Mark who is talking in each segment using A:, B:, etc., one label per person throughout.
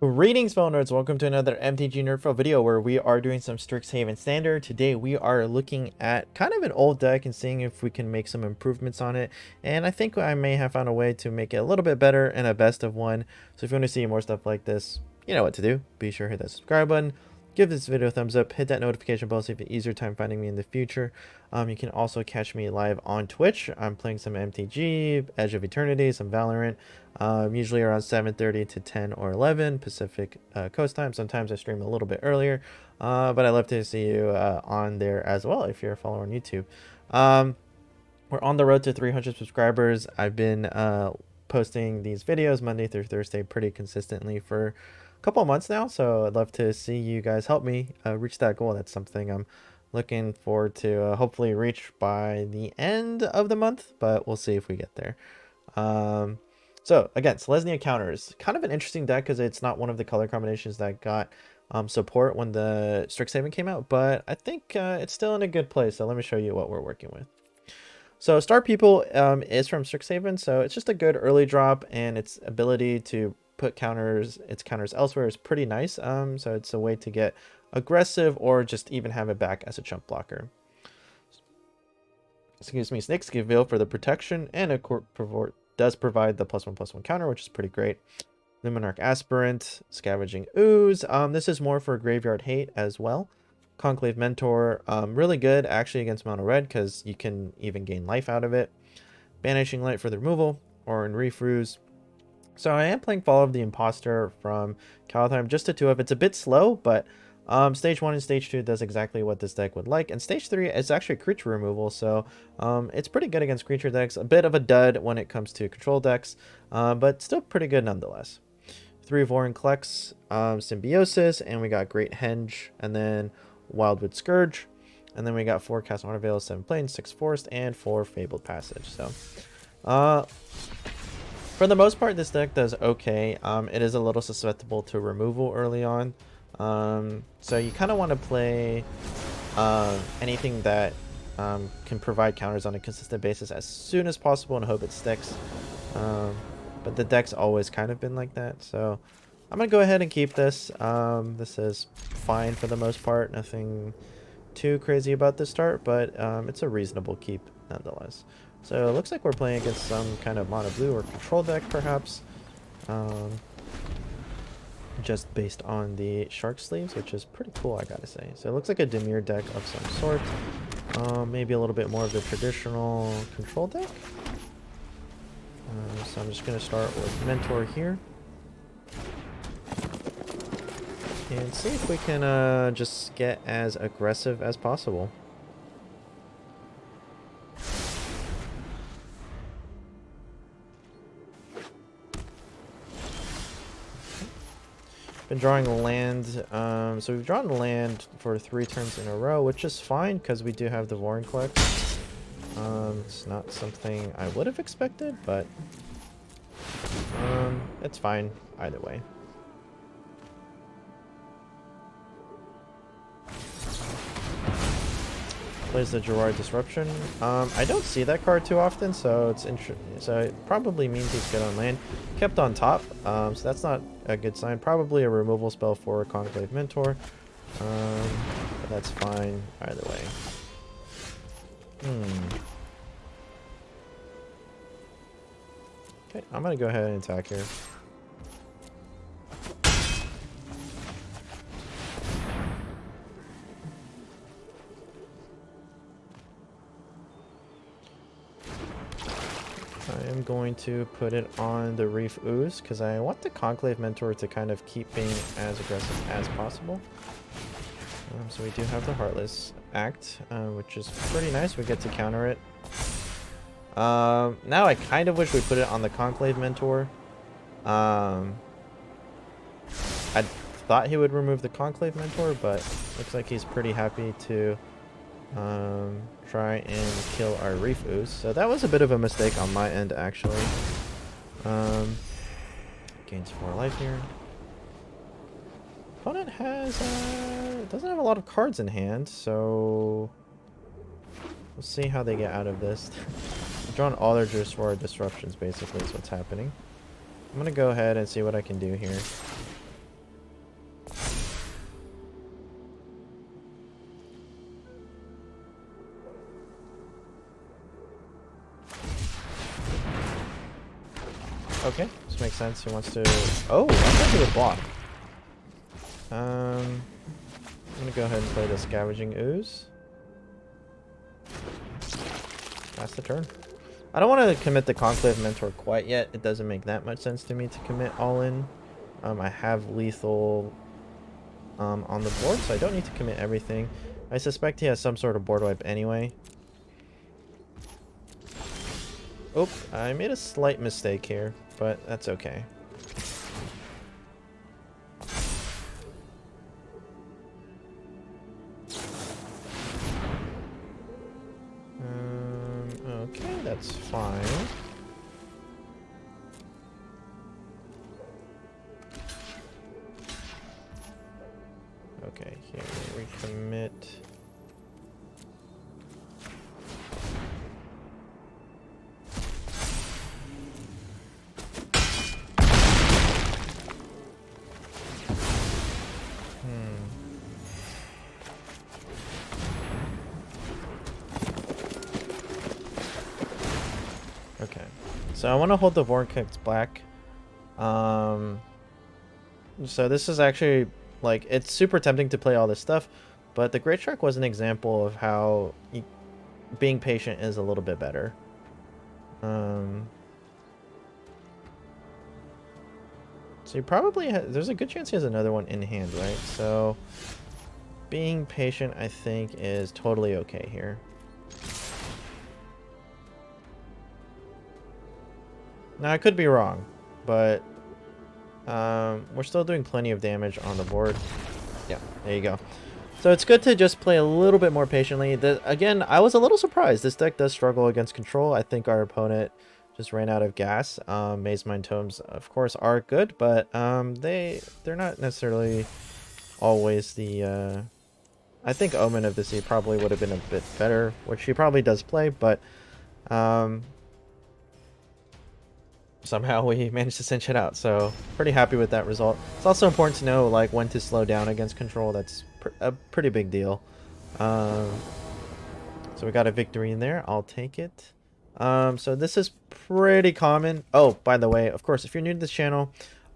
A: Greetings, fellow nerds. Welcome to another MTG NerdPhil video where we are doing some Strixhaven Standard. Today we are looking at kind of an old deck and seeing if we can make some improvements on it. And I think I may have found a way to make it a little bit better and a best of one. So if you want to see more stuff like this, you know what to do. Be sure to hit that subscribe button. Give this video a thumbs up, hit that notification bell so you have an easier time finding me in the future. You can also catch me live on Twitch. I'm playing some MTG, Edge of Eternity, some Valorant, usually around 7:30 to 10 or 11 Pacific Coast time. Sometimes I stream a little bit earlier, but I love to see you on there as well if you're a follower on YouTube. We're on the road to 300 subscribers. I've been posting these videos Monday through Thursday pretty consistently for couple of months now, so I'd love to see you guys help me reach that goal. That's something I'm looking forward to hopefully reach by the end of the month, but we'll see if we get there. So again, Selesnya counters, kind of an interesting deck because it's not one of the color combinations that got support when the Strixhaven came out, but I think it's still in a good place. So let me show you what we're working with. So Star People is from Strixhaven, so it's just a good early drop, and its ability to put its counters elsewhere is pretty nice. So it's a way to get aggressive or just even have it back as a chump blocker. Excuse me, Snakes give Veil for the protection, and it does provide the +1/+1 counter, which is pretty great. Luminarch Aspirant, Scavenging Ooze. This is more for Graveyard Hate as well. Conclave Mentor, really good actually against Mono Red because you can even gain life out of it. Banishing Light for the removal, or in Refuse. So I am playing Fall of the Imposter from Kaldheim, just a 2-of. It's a bit slow, but Stage 1 and Stage 2 does exactly what this deck would like. And Stage 3 is actually creature removal, so it's pretty good against creature decks. A bit of a dud when it comes to control decks, but still pretty good nonetheless. 3 Vorinclex, Symbiosis, and we got Great Henge, and then Wildwood Scourge. And then we got 4 Cast Honor Veil, 7 Plains, 6 Forest, and 4 Fabled Passage. So for the most part, this deck does okay. It is a little susceptible to removal early on. So you kind of want to play anything that can provide counters on a consistent basis as soon as possible and hope it sticks. But the deck's always kind of been like that. So I'm going to go ahead and keep this. This is fine for the most part. Nothing too crazy about this start, but it's a reasonable keep nonetheless. So it looks like we're playing against some kind of mono blue or control deck, perhaps. Just based on the shark sleeves, which is pretty cool, I gotta say. So it looks like a Dimir deck of some sort. Maybe a little bit more of the traditional control deck. So I'm just gonna start with Mentor here. And see if we can just get as aggressive as possible. Been drawing a land, so we've drawn a land for 3 turns in a row, which is fine because we do have the Vorinclex. It's not something I would have expected, but it's fine either way. Plays the Gerard Disruption. I don't see that card too often, so so it probably means he's good on land. Kept on top, so that's not a good sign. Probably a removal spell for Conclave Mentor, but that's fine either way. Okay, I'm gonna go ahead and attack here. I am going to put it on the Reef Ooze because I want the Conclave Mentor to kind of keep being as aggressive as possible. So we do have the Heartless Act, which is pretty nice. We get to counter it. Now I kind of wish we put it on the Conclave Mentor. I thought he would remove the Conclave Mentor, but looks like he's pretty happy to try and kill our Reef Ooze. So that was a bit of a mistake on my end, actually. Gains 4 life here. Opponent has doesn't have a lot of cards in hand, so we'll see how they get out of this. I've drawn all their disruptions, basically, is what's happening. I'm gonna go ahead and see what I can do here. Okay, this makes sense. He wants to... Oh, I thought he would block. I'm gonna go ahead and play the Scavenging Ooze. That's the turn. I don't want to commit the Conclave Mentor quite yet. It doesn't make that much sense to me to commit all in. I have lethal on the board, so I don't need to commit everything. I suspect he has some sort of board wipe anyway. Oh, I made a slight mistake here, but that's okay. Okay, that's fine. Okay, here we commit. Okay, so I want to hold the Vortex Black. So this is actually, like, it's super tempting to play all this stuff, but the Great Shark was an example of how being patient is a little bit better. So he probably there's a good chance he has another one in hand, right? So being patient, I think, is totally okay here. Now, I could be wrong, but we're still doing plenty of damage on the board. Yeah, there you go. So it's good to just play a little bit more patiently. Again, I was a little surprised. This deck does struggle against control. I think our opponent just ran out of gas. Maze Mind Tomes, of course, are good, but they're not necessarily always the... I think Omen of the Sea probably would have been a bit better, which he probably does play, but... somehow we managed to cinch it out, so pretty happy with that result. It's also important to know, like, when to slow down against control. That's a pretty big deal. So we got a victory in there. I'll take it. So this is pretty common. Oh, by the way, of course, if you're new to this channel,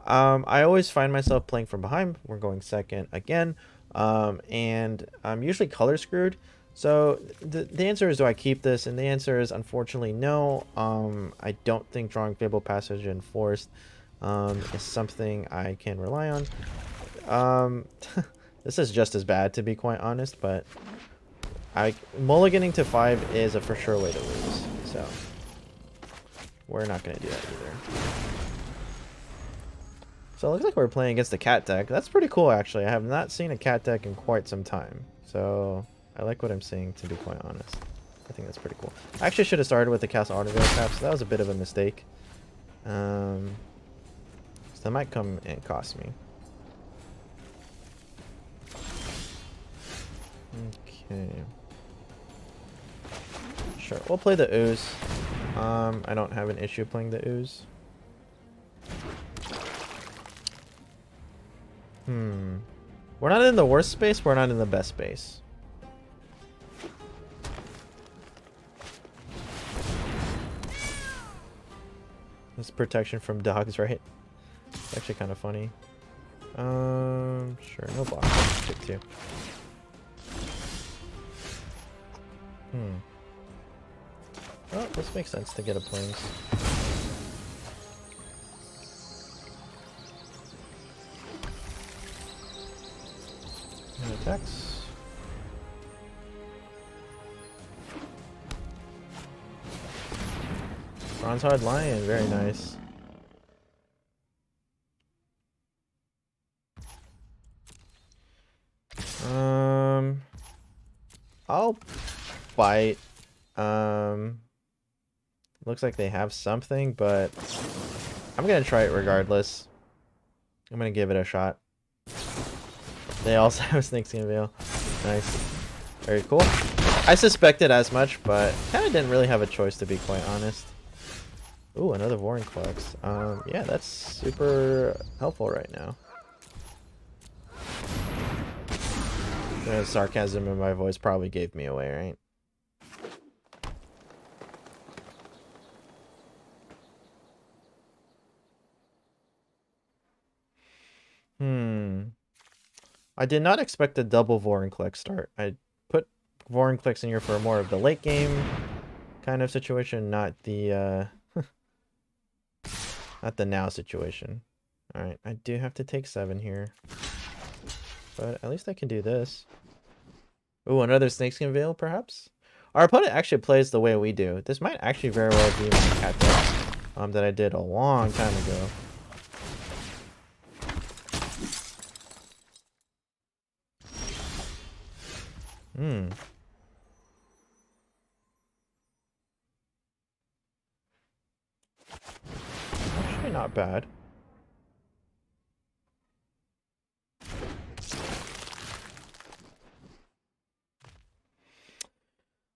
A: I always find myself playing from behind. We're going second again, and I'm usually color screwed. So the answer is, do I keep this? And the answer is, unfortunately, no. I don't think drawing Fable Passage and Forest is something I can rely on. This is just as bad, to be quite honest, but mulliganing to 5 is a for sure way to lose. So we're not going to do that either. So it looks like we're playing against the cat deck. That's pretty cool, actually. I have not seen a cat deck in quite some time. So... I like what I'm seeing, to be quite honest. I think that's pretty cool. I actually should have started with the Cast Autoville Trap, so that was a bit of a mistake. So that might come and cost me. Okay. Sure, we'll play the Ooze. I don't have an issue playing the Ooze. We're not in the worst space, we're not in the best space. This protection from dogs, right? It's actually kind of funny. Sure, no block. Pick 2. Well, this makes sense to get a Plains. And attacks. Bronze Hard Lion, very nice. I'll bite. Looks like they have something, but I'm gonna try it regardless. I'm gonna give it a shot. They also have Snakeskin Veil. Nice. Very cool. I suspected as much, but kind of didn't really have a choice, to be quite honest. Ooh, another Vorinclex. Yeah, that's super helpful right now. The sarcasm in my voice probably gave me away, right? I did not expect a double Vorinclex start. I put Vorinclex in here for more of the late game kind of situation, not the not the now situation. All right, I do have to take 7 here, but at least I can do this. Ooh, another Snakeskin Veil, perhaps? Our opponent actually plays the way we do. This might actually very well be my cat deck that I did a long time ago. Actually not bad.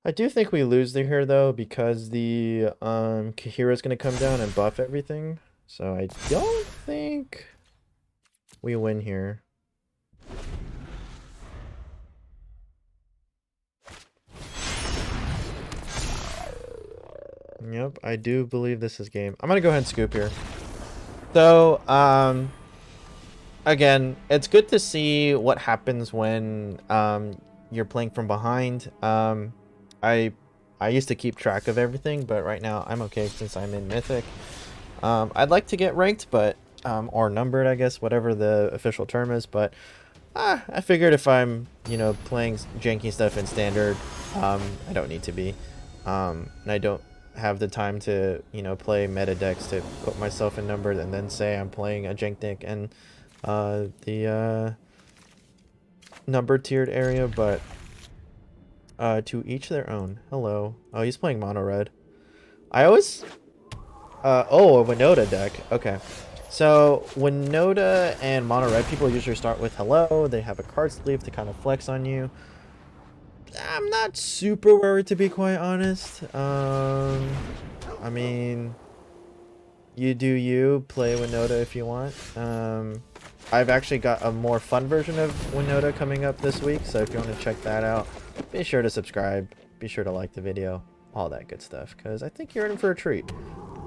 A: I do think we lose here though, because the Kahira is gonna come down and buff everything. So I don't think we win here. Yep, I do believe this is game. I'm gonna go ahead and scoop here. So, again, it's good to see what happens when you're playing from behind. I used to keep track of everything, but right now I'm okay since I'm in Mythic. I'd like to get ranked, but or numbered, I guess, whatever the official term is. But I figured if I'm, you know, playing janky stuff in standard, I don't need to be, and I don't have the time to, you know, play meta decks to put myself in numbered and then say I'm playing a jank deck and the number tiered area. But to each their own. Hello. Oh, he's playing mono red. I always oh, a Winota deck. Okay. So Winota and mono red people usually start with hello. They have a card sleeve to kind of flex on you. I'm not super worried, to be quite honest. I mean, you do you. Play Winota if you want. I've actually got a more fun version of Winota coming up this week, so if you want to check that out, be sure to subscribe. Be sure to like the video. All that good stuff, because I think you're in for a treat.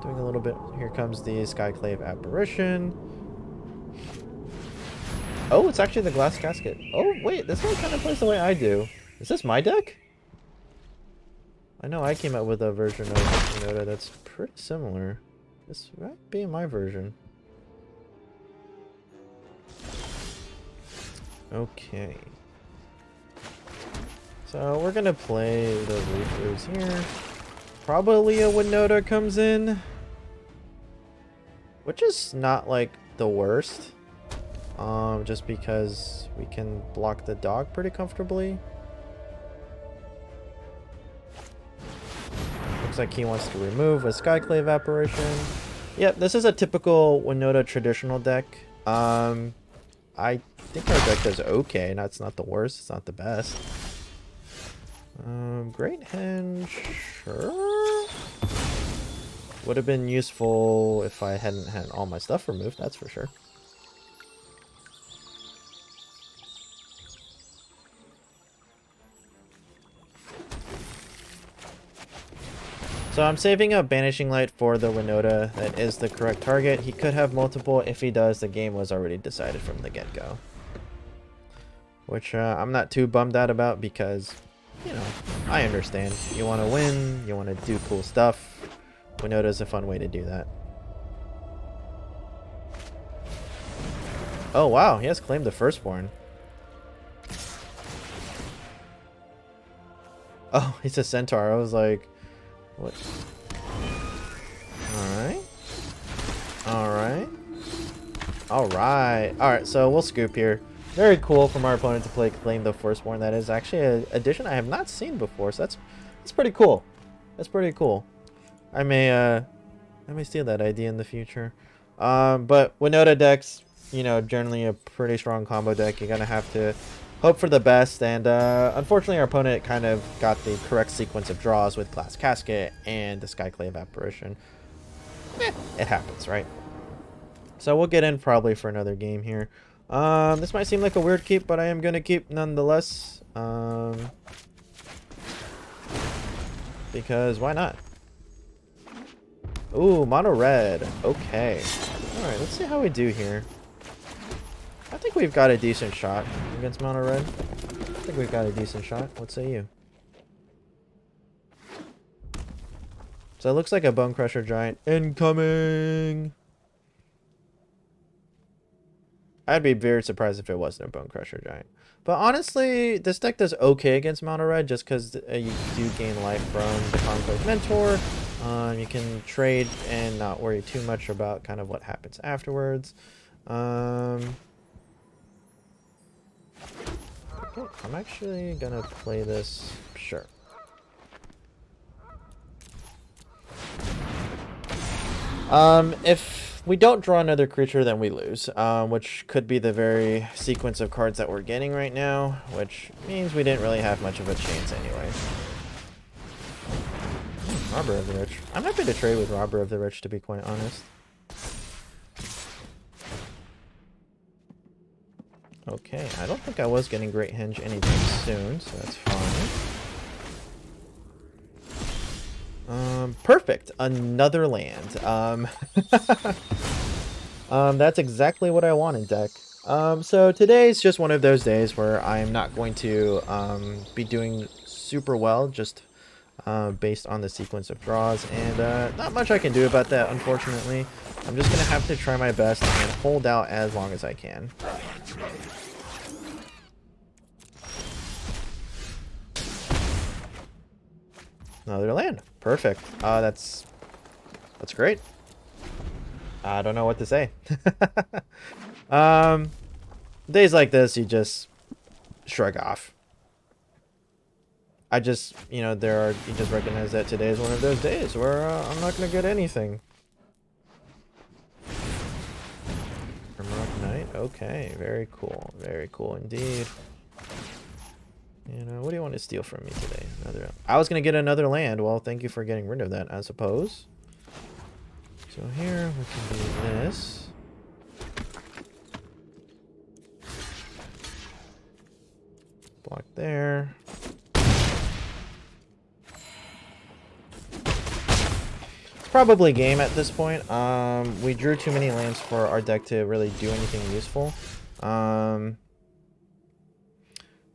A: Doing a little bit. Here comes the Skyclave Apparition. Oh, it's actually the Glass Casket. Oh, wait, this one kind of plays the way I do. Is this my deck? I know I came up with a version of Winota that's pretty similar. This might be my version. Okay. So we're gonna play the Reefers here. Probably a Winota comes in, which is not like the worst. Just because we can block the dog pretty comfortably. Looks like he wants to remove a Skyclave Apparition. Yep, this is a typical Winota traditional deck. I think our deck does okay. That's not the worst. It's not the best. Great Henge, sure. Would have been useful if I hadn't had all my stuff removed, that's for sure. So I'm saving up Banishing Light for the Winota. That is the correct target. He could have multiple. If he does, the game was already decided from the get-go. Which I'm not too bummed out about because, you know, I understand. You want to win, you want to do cool stuff. Winota is a fun way to do that. Oh wow, he has claimed the Firstborn. Oh, he's a Centaur. I was like, what? Alright. Alright. Alright. Alright, so we'll scoop here. Very cool from our opponent to play Claim the Firstborn. That is actually an addition I have not seen before, so that's pretty cool. That's pretty cool. I may steal that idea in the future. But Winota decks, you know, generally a pretty strong combo deck. You're gonna have to hope for the best, and unfortunately our opponent kind of got the correct sequence of draws with Glass Casket and the Skyclave Apparition. It happens, right? So we'll get in probably for another game here. This might seem like a weird keep, but I am gonna keep nonetheless. Because why not? Ooh, mono red. Okay. Alright, let's see how we do here. I think we've got a decent shot against Mono Red. I think we've got a decent shot. What say you? So it looks like a Bone Crusher Giant incoming. I'd be very surprised if it wasn't a Bone Crusher Giant. But honestly, this deck does okay against Mono Red just because you do gain life from the Conclave Mentor. You can trade and not worry too much about kind of what happens afterwards. Okay, I'm actually gonna play this. Sure. If we don't draw another creature, then we lose, which could be the very sequence of cards that we're getting right now, which means we didn't really have much of a chance anyway. Robber of the Rich. I'm happy to trade with Robber of the Rich, to be quite honest. Okay, I don't think I was getting Great Henge anytime soon, so that's fine. Perfect. Another land. That's exactly what I wanted, deck. So today's just one of those days where I'm not going to be doing super well, just based on the sequence of draws, and not much I can do about that, unfortunately. I'm just gonna have to try my best and hold out as long as I can. Another land. Perfect. That's great. I don't know what to say. Days like this, you just shrug off. You just recognize that today is one of those days where I'm not gonna get anything. Grimrock Knight. Okay, very cool. Very cool indeed. What do you want to steal from me today? I was going to get another land. Well, thank you for getting rid of that, I suppose. So here, we can do this. Block there. It's probably game at this point. We drew too many lands for our deck to really do anything useful.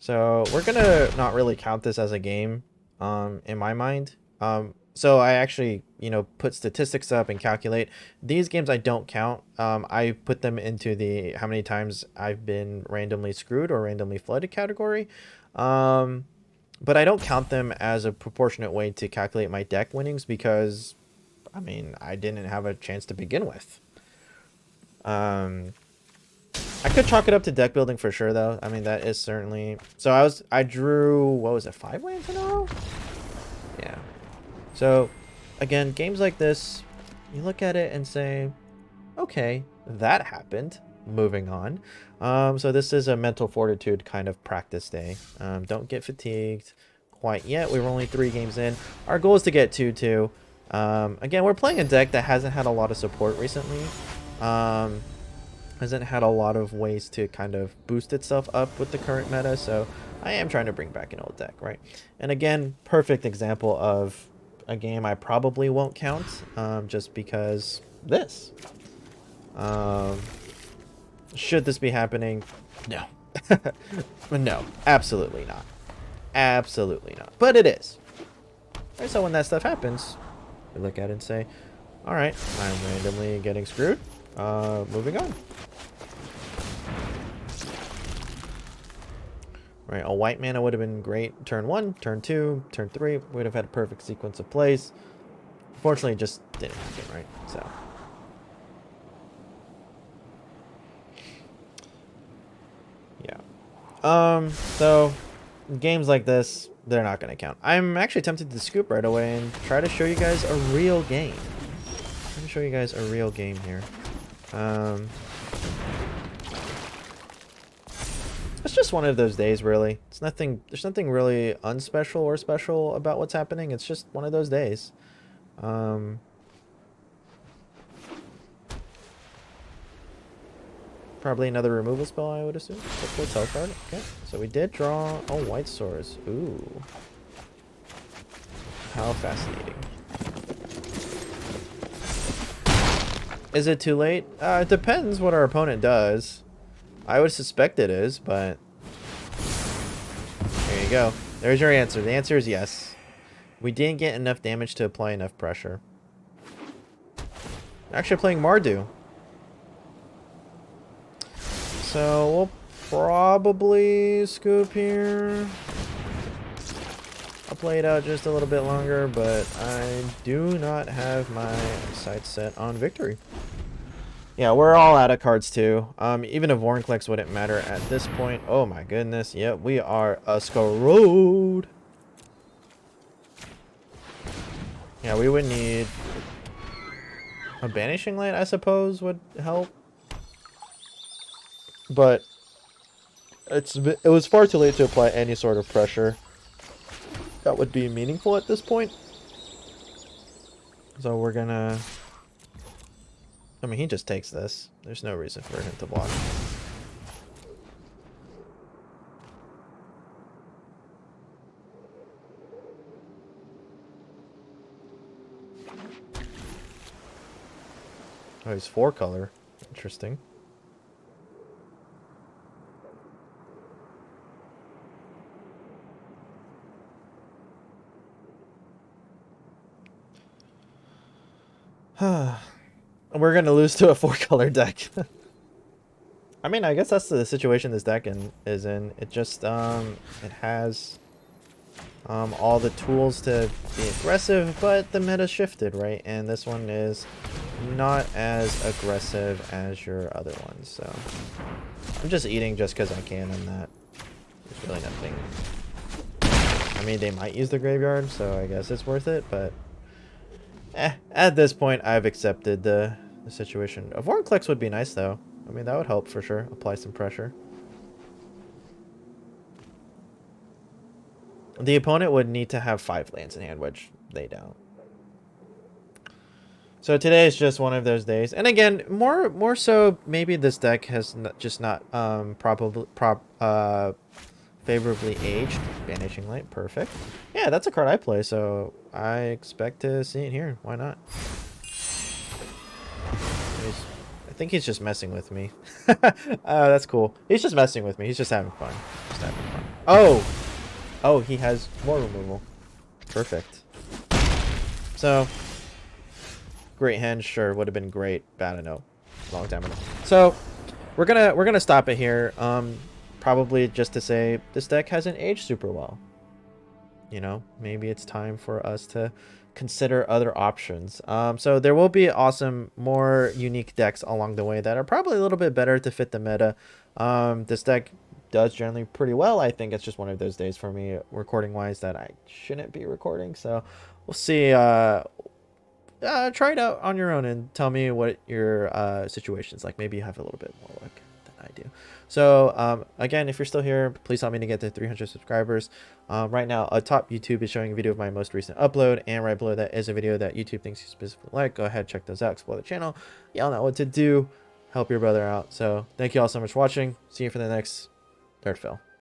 A: So we're gonna not really count this as a game, in my mind. So I actually, put statistics up and calculate. These games I don't count. I put them into the how many times I've been randomly screwed or randomly flooded category. But I don't count them as a proportionate way to calculate my deck winnings because, I didn't have a chance to begin with. I could chalk it up to deck building for sure, though. That is certainly... So I drew, what was it, 5 lands in a row? Yeah. So, again, games like this, you look at it and say, okay, that happened. Moving on. So this is a mental fortitude kind of practice day. Don't get fatigued quite yet. We were only 3 games in. Our goal is to get 2-2. Again, we're playing a deck that hasn't had a lot of support recently. Hasn't had a lot of ways to kind of boost itself up with the current meta, so I am trying to bring back an old deck, right? And again, perfect example of a game I probably won't count, just because this. Should this be happening? No. No, absolutely not. Absolutely not. But it is. Right, so when that stuff happens, we look at it and say, alright, I'm randomly getting screwed. Moving on. Right, a white mana would have been great. Turn 1, turn 2, turn 3. We would have had a perfect sequence of plays. Unfortunately, it just didn't happen, right? So. Yeah. So, games like this, they're not going to count. I'm actually tempted to scoop right away and try to show you guys a real game. I'm going to show you guys a real game here. It's just one of those days, really. It's nothing. There's nothing really unspecial or special about what's happening. It's just one of those days. Probably another removal spell, I would assume. Except for card. Okay, so we did draw. Oh, white swords. Ooh, how fascinating. Is it too late? It depends what our opponent does. I would suspect it is, but there you go. There's your answer. The answer is yes. We didn't get enough damage to apply enough pressure. Actually playing Mardu. So we'll probably scoop here. I'll play it out just a little bit longer, but I do not have my sights set on victory. Yeah, we're all out of cards too. Even if Warnclex wouldn't matter at this point. Oh my goodness. Yep, we are a screwed. Yeah, we would need a Banishing Light, I suppose, would help. But it was far too late to apply any sort of pressure that would be meaningful at this point. So we're gonna... I mean, he just takes this. There's no reason for him to block. Oh, he's 4-color. Interesting. We're gonna lose to a 4-color deck. I mean, I guess that's the situation this deck is in. It just it has all the tools to be aggressive, but the meta shifted, right? And this one is not as aggressive as your other ones. So I'm just eating just because I can on that. There's really nothing. I mean, they might use the graveyard, so I guess it's worth it, but at this point, I've accepted the situation. A Vorinclex would be nice, though. I mean, that would help for sure. Apply some pressure. The opponent would need to have 5 lands in hand, which they don't. So today is just one of those days. And again, more so, maybe this deck has just not favorably aged. Banishing Light, perfect. Yeah, that's a card I play, so I expect to see it here. Why not? I think he's just messing with me. That's cool. He's just messing with me. He's just having fun. Just having fun. Oh! Oh, he has more removal. Perfect. So, great hand, sure, would have been great. Bad, I know. Long time ago. So, we're gonna stop it here. Probably just to say this deck hasn't aged super well. You know, maybe it's time for us to consider other options. So there will be awesome, more unique decks along the way that are probably a little bit better to fit the meta. This deck does generally pretty well. I think it's just one of those days for me, recording wise, that I shouldn't be recording. So we'll see. Try it out on your own and tell me what your situation's like. Maybe you have a little bit more luck than I do. So again, if you're still here, please help me to get to 300 subscribers. Right now, top YouTube is showing a video of my most recent upload, and right below that is a video that YouTube thinks you specifically like. Go ahead, check those out, explore the channel. Y'all know what to do. Help your brother out. So thank you all so much for watching. See you for the next NerdPhil.